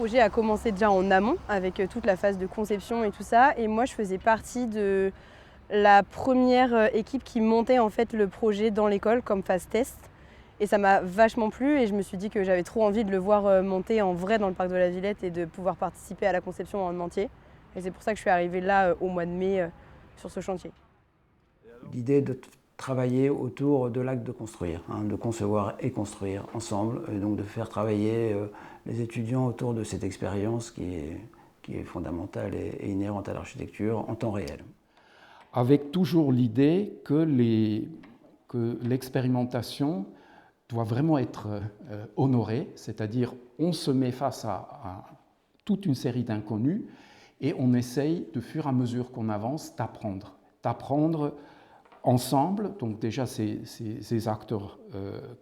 projet a commencé déjà en amont, avec toute la phase de conception et tout ça. Et moi, je faisais partie de la première équipe qui montait en fait le projet dans l'école comme phase test. Et ça m'a vachement plu et je me suis dit que j'avais trop envie de le voir monter en vrai dans le parc de la Villette et de pouvoir participer à la conception en entier. Et c'est pour ça que je suis arrivée là au mois de mai sur ce chantier. L'idée de travailler autour de l'acte de construire, de concevoir et construire ensemble, et donc de faire travailler les étudiants autour de cette expérience qui est fondamentale et inhérente à l'architecture en temps réel. Avec toujours l'idée que l'expérimentation doit vraiment être honorée, c'est-à-dire on se met face à toute une série d'inconnus et on essaye, de fur et à mesure qu'on avance, d'apprendre ensemble. Donc déjà ces acteurs,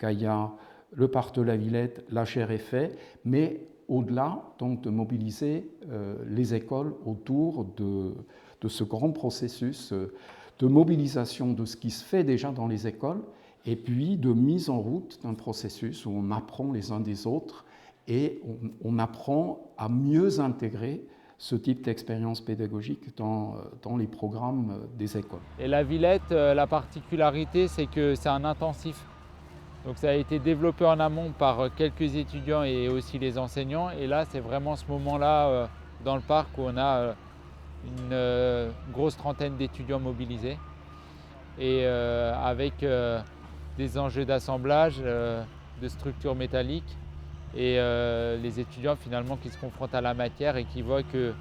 Gaïa, le parc de la Villette, la chaire est fait, mais au-delà, donc de mobiliser les écoles autour de ce grand processus de mobilisation de ce qui se fait déjà dans les écoles et puis de mise en route d'un processus où on apprend les uns des autres et on apprend à mieux intégrer ce type d'expérience pédagogique dans les programmes des écoles. Et la Villette, la particularité, c'est que c'est un intensif. Donc ça a été développé en amont par quelques étudiants et aussi les enseignants. Et là, c'est vraiment ce moment-là dans le parc où on a une grosse trentaine d'étudiants mobilisés et avec des enjeux d'assemblage, de structures métalliques et les étudiants finalement qui se confrontent à la matière et qui voient que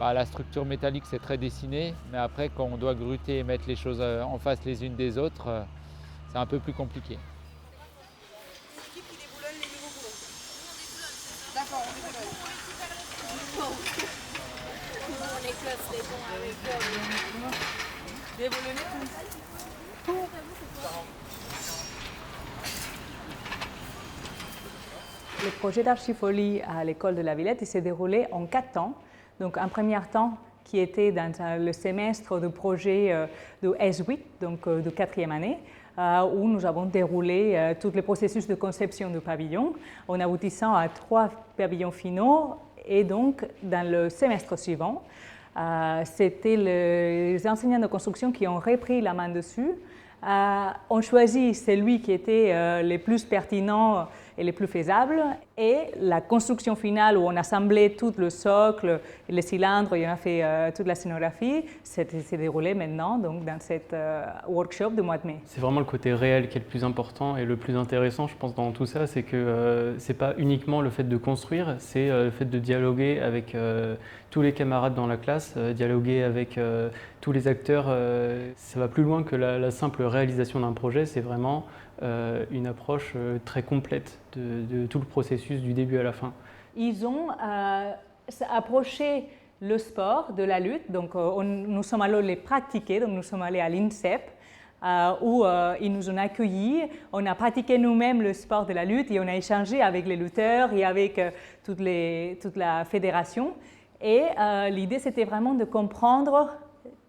la structure métallique c'est très dessiné, mais après quand on doit gruter et mettre les choses en face les unes des autres, c'est un peu plus compliqué. C'est qui déboulonne les nouveaux boulons? D'accord, on déboulonne. On éclate les bons avec Déboulonner tout. Le projet d'Archifolie à l'école de la Villette il s'est déroulé en 4 temps. Donc un premier temps qui était dans le semestre de projet de S8, donc de 4e année, où nous avons déroulé tous les processus de conception du pavillon en aboutissant à 3 pavillons finaux. Et donc dans le semestre suivant, c'était les enseignants de construction qui ont repris la main dessus. On choisit celui qui était les plus pertinent et les plus faisables. Et la construction finale où on assemblait tout le socle, les cylindres, et on a fait toute la scénographie, s'est déroulé maintenant donc, dans cette workshop du mois de mai. C'est vraiment le côté réel qui est le plus important et le plus intéressant, je pense, dans tout ça, c'est que c'est pas uniquement le fait de construire, c'est le fait de dialoguer avec tous les camarades dans la classe, dialoguer avec tous les acteurs. Ça va plus loin que la simple réalisation d'un projet, c'est vraiment une approche très complète de tout le processus du début à la fin. Ils ont approché le sport de la lutte, donc nous sommes allés les pratiquer, donc nous sommes allés à l'INSEP où ils nous ont accueillis, on a pratiqué nous-mêmes le sport de la lutte et on a échangé avec les lutteurs et avec toute la fédération. Et l'idée c'était vraiment de comprendre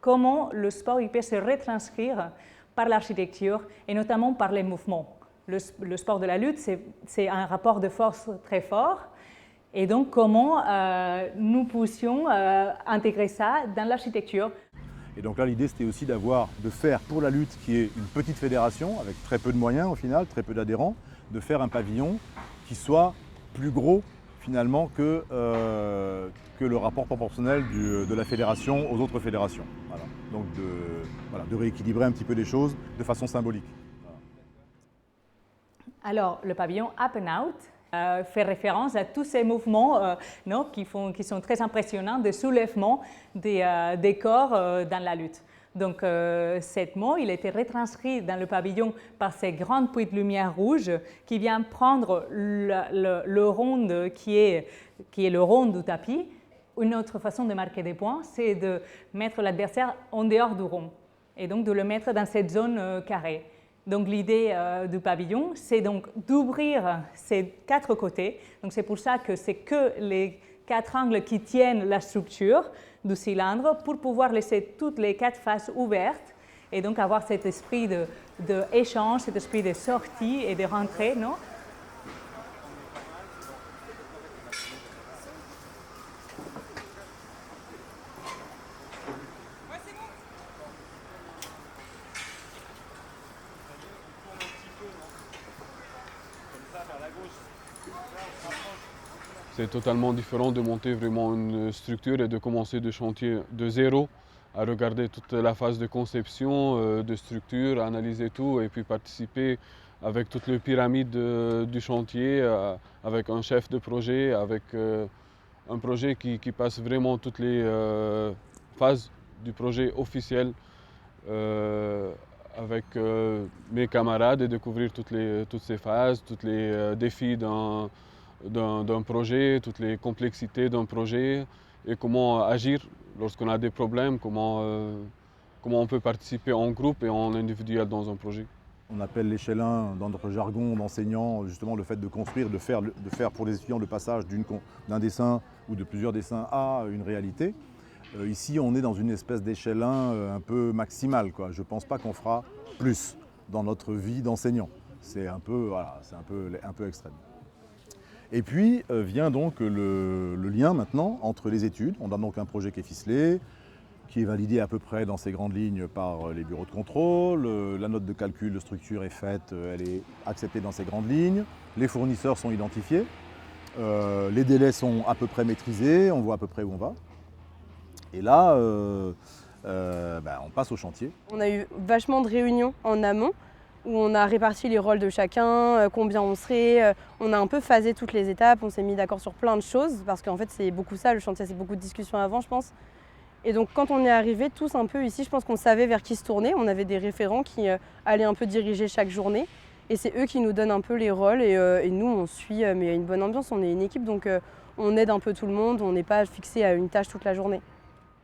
comment le sport il peut se retranscrire par l'architecture et notamment par les mouvements. Le sport de la lutte, c'est un rapport de force très fort. Et donc, comment nous poussions intégrer ça dans l'architecture. Et donc là, l'idée, c'était aussi de faire pour la lutte, qui est une petite fédération, avec très peu de moyens au final, très peu d'adhérents, de faire un pavillon qui soit plus gros finalement que le rapport proportionnel de la fédération aux autres fédérations. Voilà. Donc de rééquilibrer un petit peu les choses de façon symbolique. Voilà. Alors, le pavillon Up and Out fait référence à tous ces mouvements qui sont très impressionnants de soulèvement des corps dans la lutte. Donc, cet mot, il a été retranscrit dans le pavillon par ces grandes puits de lumière rouge qui vient prendre le rond qui est le rond du tapis. Une autre façon de marquer des points, c'est de mettre l'adversaire en dehors du rond et donc de le mettre dans cette zone carrée. Donc l'idée du pavillon, c'est donc d'ouvrir ces 4 côtés. Donc c'est pour ça que c'est que les 4 angles qui tiennent la structure du cylindre pour pouvoir laisser toutes les 4 faces ouvertes et donc avoir cet esprit d'échange, cet esprit de sortie et de rentrée, non ? C'est totalement différent de monter vraiment une structure et de commencer de chantier de zéro, à regarder toute la phase de conception, de structure, analyser tout et puis participer avec toute la pyramide du chantier, avec un chef de projet, avec un projet qui passe vraiment toutes les phases du projet officiel, avec mes camarades et découvrir toutes ces phases, tous les défis d'un projet, toutes les complexités d'un projet et comment agir lorsqu'on a des problèmes, comment on peut participer en groupe et en individuel dans un projet. On appelle l'échelle 1 dans notre jargon d'enseignant justement le fait de construire, de faire pour les étudiants le passage d'un dessin ou de plusieurs dessins à une réalité. Ici, on est dans une espèce d'échelle 1 un peu maximale, quoi. Je ne pense pas qu'on fera plus dans notre vie d'enseignant. C'est un peu, voilà, c'est un peu extrême. Et puis vient donc le lien maintenant entre les études. On a donc un projet qui est ficelé, qui est validé à peu près dans ses grandes lignes par les bureaux de contrôle. La note de calcul de structure est faite, elle est acceptée dans ses grandes lignes. Les fournisseurs sont identifiés. Les délais sont à peu près maîtrisés, on voit à peu près où on va. Et là, on passe au chantier. On a eu vachement de réunions en amont où on a réparti les rôles de chacun, combien on serait. On a un peu phasé toutes les étapes, on s'est mis d'accord sur plein de choses parce qu'en fait c'est beaucoup ça, le chantier, c'est beaucoup de discussions avant, je pense. Et donc quand on est arrivés tous un peu ici, je pense qu'on savait vers qui se tourner. On avait des référents qui allaient un peu diriger chaque journée. Et c'est eux qui nous donnent un peu les rôles et nous on suit, mais il y a une bonne ambiance, on est une équipe donc on aide un peu tout le monde, on n'est pas fixé à une tâche toute la journée.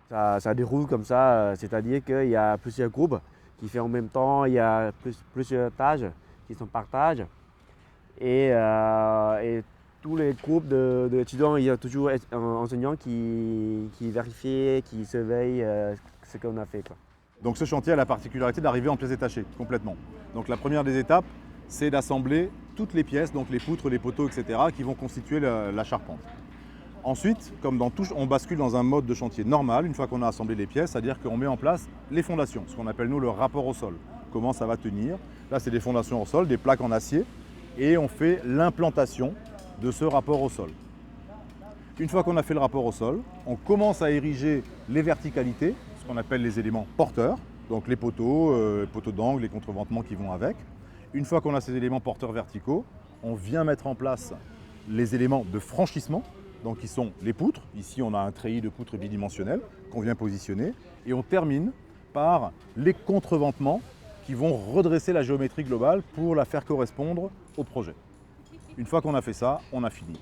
Ça déroule comme ça, c'est-à-dire qu'il y a plusieurs groupes qui font en même temps, il y a plusieurs tâches qui sont partagées. Et tous les groupes d'étudiants, il y a toujours un enseignant qui vérifie, qui surveille ce qu'on a fait, quoi. Donc ce chantier a la particularité d'arriver en pièces détachées, complètement. Donc la première des étapes, c'est d'assembler toutes les pièces, donc les poutres, les poteaux, etc., qui vont constituer la charpente. Ensuite, comme dans tout, on bascule dans un mode de chantier normal, une fois qu'on a assemblé les pièces, c'est-à-dire qu'on met en place les fondations, ce qu'on appelle nous le rapport au sol. Comment ça va tenir. Là, c'est des fondations au sol, des plaques en acier, et on fait l'implantation de ce rapport au sol. Une fois qu'on a fait le rapport au sol, on commence à ériger les verticalités, ce qu'on appelle les éléments porteurs, donc les poteaux d'angle, les contreventements qui vont avec. Une fois qu'on a ces éléments porteurs verticaux, on vient mettre en place les éléments de franchissement, donc qui sont les poutres. Ici, on a un treillis de poutres bidimensionnelles qu'on vient positionner. Et on termine par les contreventements qui vont redresser la géométrie globale pour la faire correspondre au projet. Une fois qu'on a fait ça, on a fini.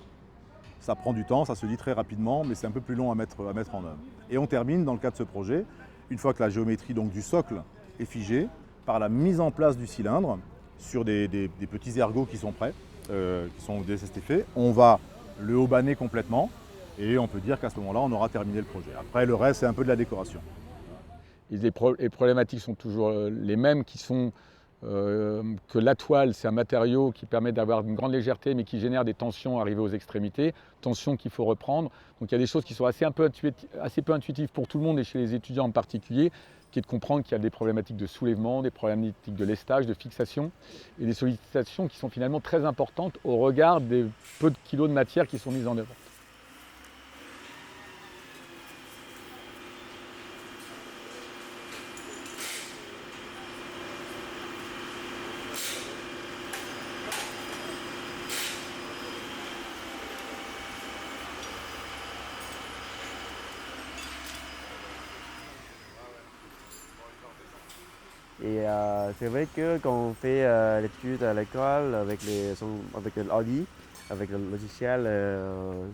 Ça prend du temps, ça se dit très rapidement, mais c'est un peu plus long à mettre en œuvre. Et on termine, dans le cas de ce projet, une fois que la géométrie donc, du socle est figée, par la mise en place du cylindre sur des petits ergots qui sont prêts, qui sont déjà faits. On va le haut-banner complètement et on peut dire qu'à ce moment-là, on aura terminé le projet. Après, le reste, c'est un peu de la décoration. Les problématiques sont toujours les mêmes, qui sont que la toile, c'est un matériau qui permet d'avoir une grande légèreté, mais qui génère des tensions arrivées aux extrémités, tensions qu'il faut reprendre. Donc il y a des choses qui sont assez peu intuitives pour tout le monde et chez les étudiants en particulier, qui est de comprendre qu'il y a des problématiques de soulèvement, des problématiques de lestage, de fixation, et des sollicitations qui sont finalement très importantes au regard des peu de kilos de matière qui sont mises en œuvre. Et c'est vrai que quand on fait l'étude à l'école avec l'ordi, avec le logiciel,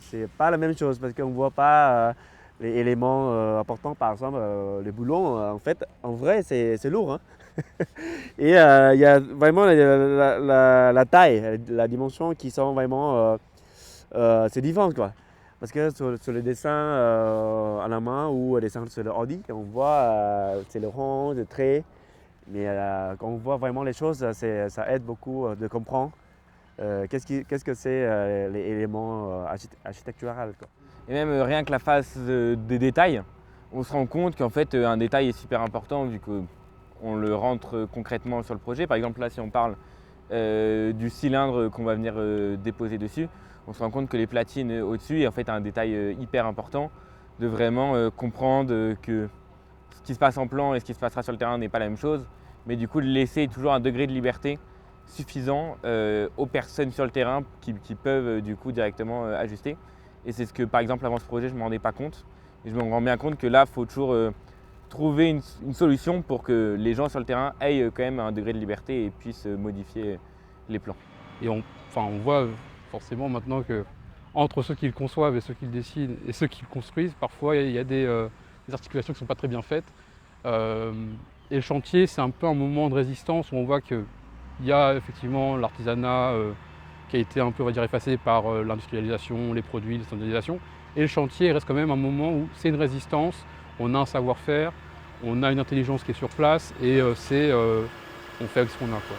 c'est pas la même chose parce qu'on ne voit pas les éléments importants, par exemple les boulons. En fait, en vrai, c'est lourd. Hein. Et il y a vraiment la taille, la dimension qui sont vraiment c'est différent, quoi. Parce que sur les dessins à la main ou les dessins sur l'ordi, on voit c'est le rond, le trait. Mais quand on voit vraiment les choses, ça aide beaucoup de comprendre qu'est-ce que c'est les éléments architecturaux, quoi. Et même rien que la phase des détails, on se rend compte qu'en fait un détail est super important vu qu'on le rentre concrètement sur le projet. Par exemple là, si on parle du cylindre qu'on va venir déposer dessus, on se rend compte que les platines au-dessus est en fait un détail hyper important, de vraiment comprendre que ce qui se passe en plan et ce qui se passera sur le terrain n'est pas la même chose, mais du coup de laisser toujours un degré de liberté suffisant aux personnes sur le terrain qui peuvent du coup directement ajuster. Et c'est ce que par exemple avant ce projet je ne me rendais pas compte. Et je me rends bien compte que là, il faut toujours trouver une solution pour que les gens sur le terrain aient quand même un degré de liberté et puissent modifier les plans. Et on voit forcément maintenant que entre ceux qui le conçoivent et ceux qui le dessinent et ceux qui le construisent, parfois il y a des articulations qui ne sont pas très bien faites. Et le chantier, c'est un peu un moment de résistance où on voit qu'il y a effectivement l'artisanat qui a été un peu, on va dire, effacé par l'industrialisation, les produits, la standardisation. Et le chantier reste quand même un moment où c'est une résistance, on a un savoir-faire, on a une intelligence qui est sur place et on fait avec ce qu'on a, quoi.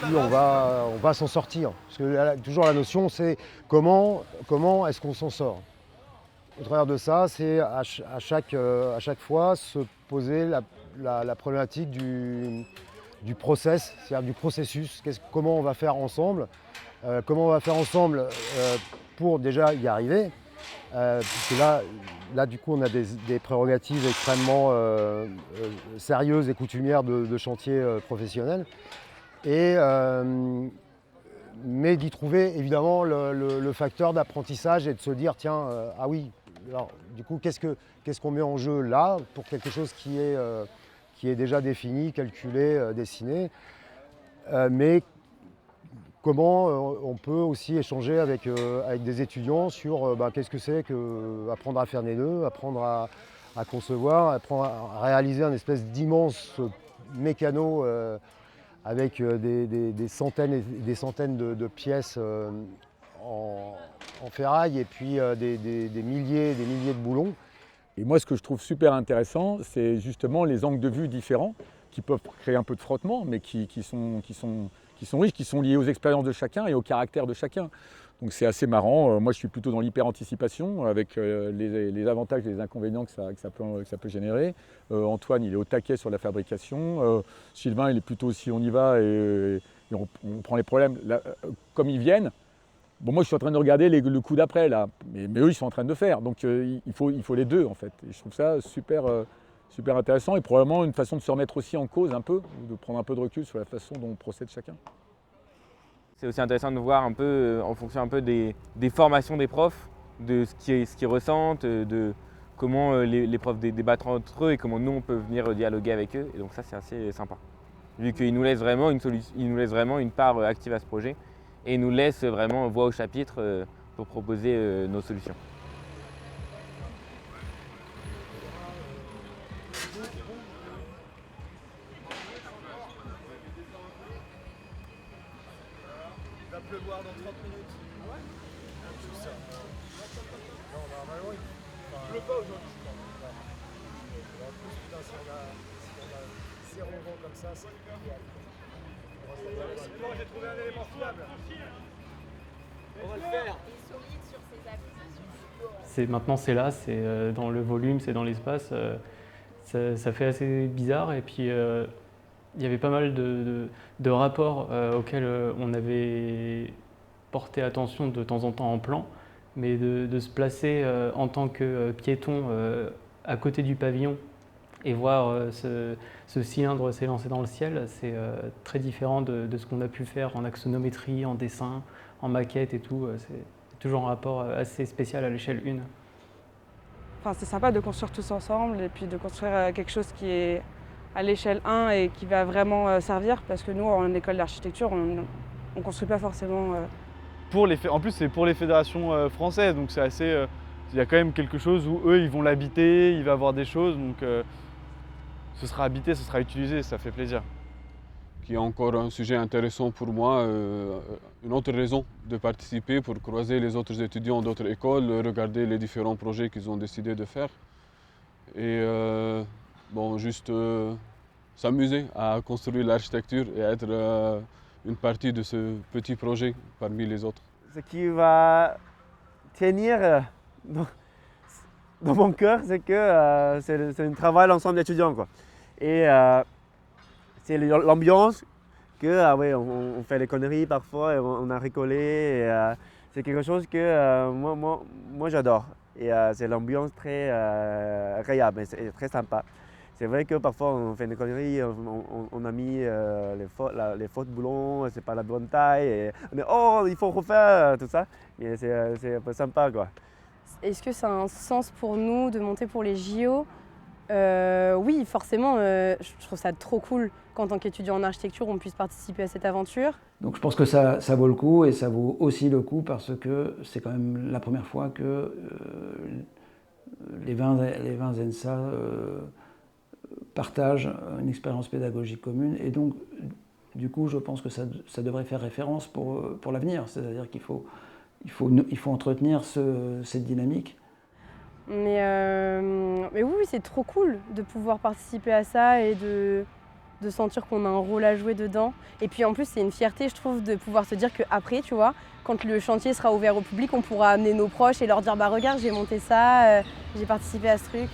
Puis on va s'en sortir. Parce que là, toujours la notion, c'est comment est-ce qu'on s'en sort. Au travers de ça, c'est à chaque fois se poser la problématique du process, c'est-à-dire du processus. Comment on va faire ensemble, pour déjà y arriver. Puisque là, du coup, on a des prérogatives extrêmement sérieuses et coutumières de chantier professionnel. Mais d'y trouver évidemment le facteur d'apprentissage et de se dire tiens, ah oui, alors du coup qu'est-ce qu'on met en jeu là pour quelque chose qui est déjà défini, calculé, dessiné, mais comment on peut aussi échanger avec des étudiants sur qu'est-ce que c'est qu'apprendre à faire des nœuds, apprendre à concevoir, apprendre à réaliser un espèce d'immense mécano avec des centaines et des centaines de pièces en ferraille et puis des milliers de boulons. Et moi, ce que je trouve super intéressant, c'est justement les angles de vue différents qui peuvent créer un peu de frottement, mais qui sont riches, qui sont liés aux expériences de chacun et au caractère de chacun. Donc c'est assez marrant. Moi, je suis plutôt dans l'hyper-anticipation avec les avantages et les inconvénients que ça peut générer. Antoine, il est au taquet sur la fabrication. Sylvain, il est plutôt aussi on y va et on prend les problèmes là, comme ils viennent. Bon, moi, je suis en train de regarder le coup d'après, là. Mais eux, ils sont en train de faire. Donc il faut les deux, en fait. Et je trouve ça super intéressant et probablement une façon de se remettre aussi en cause un peu, de prendre un peu de recul sur la façon dont procède chacun. C'est aussi intéressant de voir un peu, en fonction un peu des formations des profs, de ce qu'ils ressentent, de comment les profs débattent entre eux et comment nous on peut venir dialoguer avec eux. Et donc ça c'est assez sympa. Vu qu'ils nous laissent vraiment une part active à ce projet et nous laissent vraiment voix au chapitre pour proposer nos solutions. Il va pleuvoir dans 30 minutes. Ouais. C'est ça. Non, normalement, il pleut pas aujourd'hui, je crois. Ouais. En plus, putain, si on a 0 vent comme ça, c'est idéal. Bon, j'ai trouvé un élément fiable. On va le faire. Il est solide sur ses acquisitions. Maintenant, c'est là, c'est dans le volume, c'est dans l'espace. Ça fait assez bizarre et puis il y avait pas mal de rapports auxquels on avait porté attention de temps en temps en plan, mais de se placer en tant que piéton à côté du pavillon et voir ce cylindre s'élancer dans le ciel, c'est très différent de ce qu'on a pu faire en axonométrie, en dessin, en maquette et tout. C'est toujours un rapport assez spécial à l'échelle 1. Enfin, c'est sympa de construire tous ensemble et puis de construire quelque chose qui est à l'échelle 1 et qui va vraiment servir, parce que nous, en école d'architecture, on ne construit pas forcément. En plus, c'est pour les fédérations françaises, donc c'est assez. Il y a quand même quelque chose où eux, ils vont l'habiter, il va y avoir des choses, donc ce sera habité, ce sera utilisé, ça fait plaisir. qui est encore un sujet intéressant pour moi, une autre raison de participer pour croiser les autres étudiants d'autres écoles, regarder les différents projets qu'ils ont décidé de faire et bon, juste s'amuser à construire l'architecture et être une partie de ce petit projet parmi les autres. Ce qui va tenir dans mon cœur, c'est que c'est un travail l'ensemble d'étudiants, quoi. Et c'est l'ambiance que ouais, on fait des conneries parfois et on a rigolé. C'est quelque chose que moi j'adore. Et c'est l'ambiance très agréable, c'est très sympa. C'est vrai que parfois on fait des conneries, on a mis les fautes boulons, c'est pas la bonne taille, et on dit oh il faut refaire tout ça. Et c'est un peu sympa, quoi. Est-ce que ça a un sens pour nous de monter pour les JO? Oui, forcément, je trouve ça trop cool qu'en tant qu'étudiant en architecture, on puisse participer à cette aventure. Donc je pense que ça vaut le coup, et ça vaut aussi le coup parce que c'est quand même la première fois que les 20 ZENSA partagent une expérience pédagogique commune, et donc du coup je pense que ça devrait faire référence pour l'avenir, c'est-à-dire qu'il faut entretenir cette dynamique. Mais oui, c'est trop cool de pouvoir participer à ça et de sentir qu'on a un rôle à jouer dedans. Et puis en plus, c'est une fierté, je trouve, de pouvoir se dire qu'après, tu vois, quand le chantier sera ouvert au public, on pourra amener nos proches et leur dire « bah regarde, j'ai monté ça, j'ai participé à ce truc ».